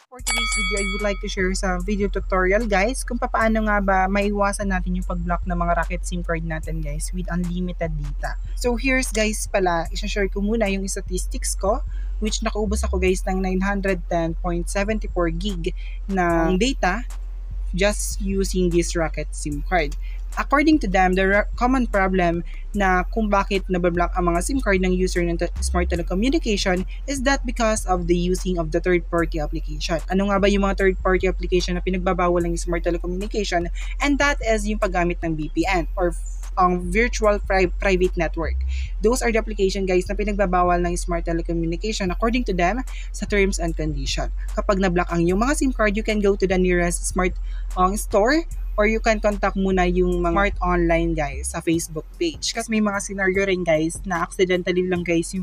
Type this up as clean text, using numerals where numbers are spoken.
For today's video, I would like to share sa video tutorial guys kung paano nga ba maiwasan natin yung pag-block ng mga Rocket SIM card natin guys with unlimited data. So here's guys pala, isa-share ko muna yung statistics ko which nakaubos ako guys ng 910.74 gig na data just using this Rocket SIM card. According to them, the common problem na kung bakit nabablock ang mga SIM card ng user ng smart telecommunication is that because of the using of the third-party application. Ano nga ba yung mga third-party application na pinagbabawal ng smart telecommunication? And that is yung paggamit ng VPN or virtual private network. Those are the application guys na pinagbabawal ng smart telecommunication according to them sa terms and condition. Kapag na-block ang yung mga SIM card, you can go to the nearest smart store or you can contact muna yung mga smart online guys sa Facebook page. Kasi may mga scenario rin guys na accidentally lang guys yung